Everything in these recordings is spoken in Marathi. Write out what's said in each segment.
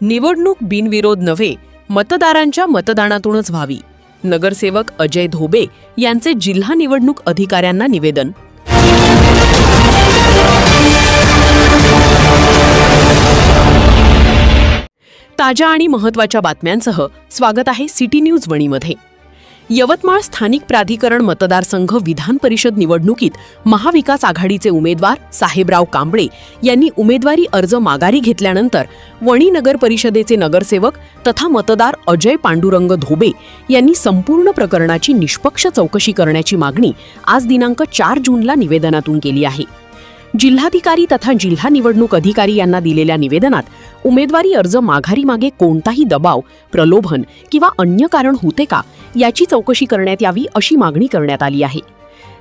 निवडणूक बिनविरोध नव्हे, मतदारांच्या मतदानातूनच व्हावी. नगरसेवक अजय धोबे यांचे जिल्हा निवडणूक अधिकाऱ्यांना निवेदन. ताज्या आणि महत्त्वाच्या बातम्यांसह स्वागत आहे सिटी न्यूज वणीमध्ये. यवतमाळ स्थानिक प्राधिकरण मतदारसंघ विधान परिषद निवडणुकीत महाविकास आघाडीचे उमेदवार साहेबराव कांबळे यांनी उमेदवारी अर्ज माघारी घेतल्यानंतर वणी नगर परिषदेचे नगरसेवक तथा मतदार अजय पांडुरंग धोबे यांनी संपूर्ण प्रकरणाची निष्पक्ष चौकशी करण्याची मागणी आज दिनांक 4 जूनला निवेदनातून केली आहे. जिल्हाधिकारी तथा जिल्हा निवडणूक अधिकारी यांना दिलेल्या निवेदनात उमेदवारी अर्ज माघारी मागे कोणताही दबाव, प्रलोभन किंवा अन्य कारण होते का याची चौकशी करण्यात यावी अशी मागणी करण्यात आली आहे.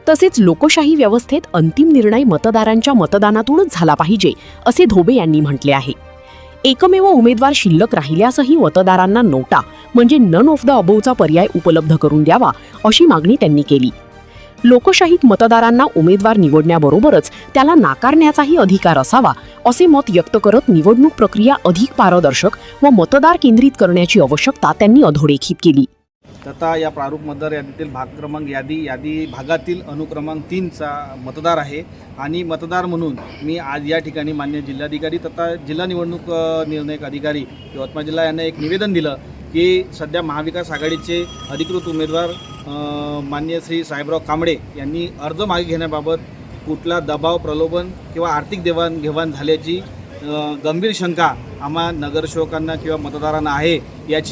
तसेच लोकशाही व्यवस्थेत अंतिम निर्णय मतदारांच्या मतदानातूनच झाला पाहिजे असे धोबे यांनी म्हटले आहे. एकमेव उमेदवार शिल्लक राहिल्यासही मतदारांना नोटा म्हणजे नन ऑफ द अबोवचा पर्याय उपलब्ध करून द्यावा अशी मागणी त्यांनी केली. लोकशाहीत मतदारांना उमेदवार निवडण्याबरोबरच त्याला नाकारण्याचाही अधिकार असावा असे मत व्यक्त करत निवडणूक प्रक्रिया अधिक पारदर्शक व मतदार केंद्रित करण्याची आवश्यकता त्यांनी अधोरेखित केली. तथा या प्रारूप मतदार यादीतील भाग क्रमांक यादी भागातील अनुक्रमांक 3चा मतदार आहे आणि मतदार म्हणून मी आज या ठिकाणी मान्य जिल्हाधिकारी तथा जिल्हा निवडणूक निर्णायक अधिकारी यवतमाळ जिल्हा यांना एक निवेदन दिलं की सध्या महाविकास आघाडीचे अधिकृत उमेदवार मान्य श्री साहेबराव कांबळे यांनी अर्ज मागे घेण्याबाबत कुठला दबाव, प्रलोभन किंवा आर्थिक देवाणघेवाण झाल्याची गंभीर शंका आम्हा नगरसेवकांना किंवा मतदारांना आहे.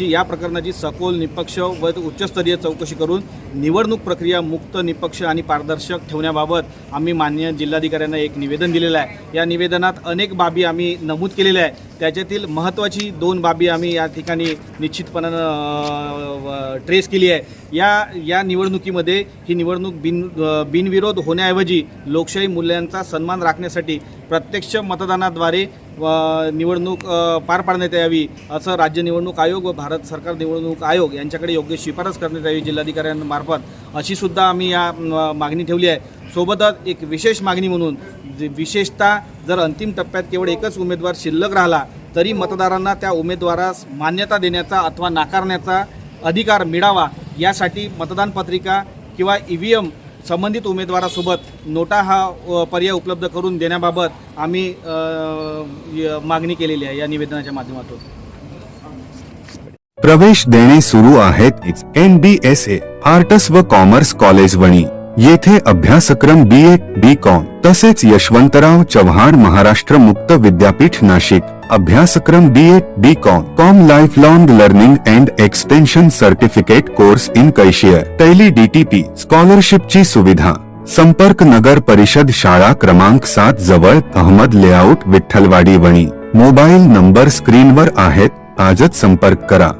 या प्रकरणाची सखोल, निष्पक्ष व उच्चस्तरीय चौकशी करून निवडणूक प्रक्रिया मुक्त, निष्पक्ष आणि पारदर्शक ठेवण्याबाबत आम्ही मान्य जिल्हाधिकाऱ्यांना एक निवेदन दिलेलं आहे. या निवेदनात अनेक बाबी आम्ही नमूद केलेल्या आहे. त्याच्यातील महत्त्वाची 2 बाबी आम्ही या ठिकाणी निश्चितपणानं ट्रेस केली आहे. या निवडणुकीमध्ये ही निवडणूक बिनविरोध होण्याऐवजी लोकशाही मूल्यांचा सन्मान राखण्यासाठी प्रत्यक्ष मतदानाद्वारे निवडणूक पार पाडण्यात यावी असं राज्य निवडणूक आयोग व भारत सरकार निवडणूक आयोग यांच्याकडे योग्य शिफारस करण्यात यावी जिल्हाधिकाऱ्यांमार्फत अशी सुद्धा आम्ही या मागणी ठेवली आहे. सोबतच एक विशेष मागणी म्हणून विशेषतः जर अंतिम टप्प्यात केवळ एकच उमेदवार शिल्लक राहिला तरी मतदारांना त्या उमेदवारास मान्यता देण्याचा अथवा नाकारण्याचा अधिकार मिळावा यासाठी मतदान पत्रिका किंवा EVM संबंधित उमेदवारासोबत नोटा हा पर्याय उपलब्ध करून देण्याबाबत आम्ही मागणी केलेली आहे या निवेदनाच्या माध्यमातून. प्रवेश देणे सुरू आहेत NBSA आर्ट्स व कॉमर्स कॉलेज वणी. येथे अभ्यासक्रम BA, BCom तसेच यशवंतराव चव्हाण महाराष्ट्र मुक्त विद्यापीठ नाशिक अभ्यासक्रम BA, BCom life long learning and extension certificate course in cashier Tally DTP स्कॉलरशिपची सुविधा. संपर्क नगर परिषद शाळा क्रमांक 7 जवळ Ahmad layout Vitthalwadi Wani. Mobile number स्क्रीनवर आहेत, आजच संपर्क करा.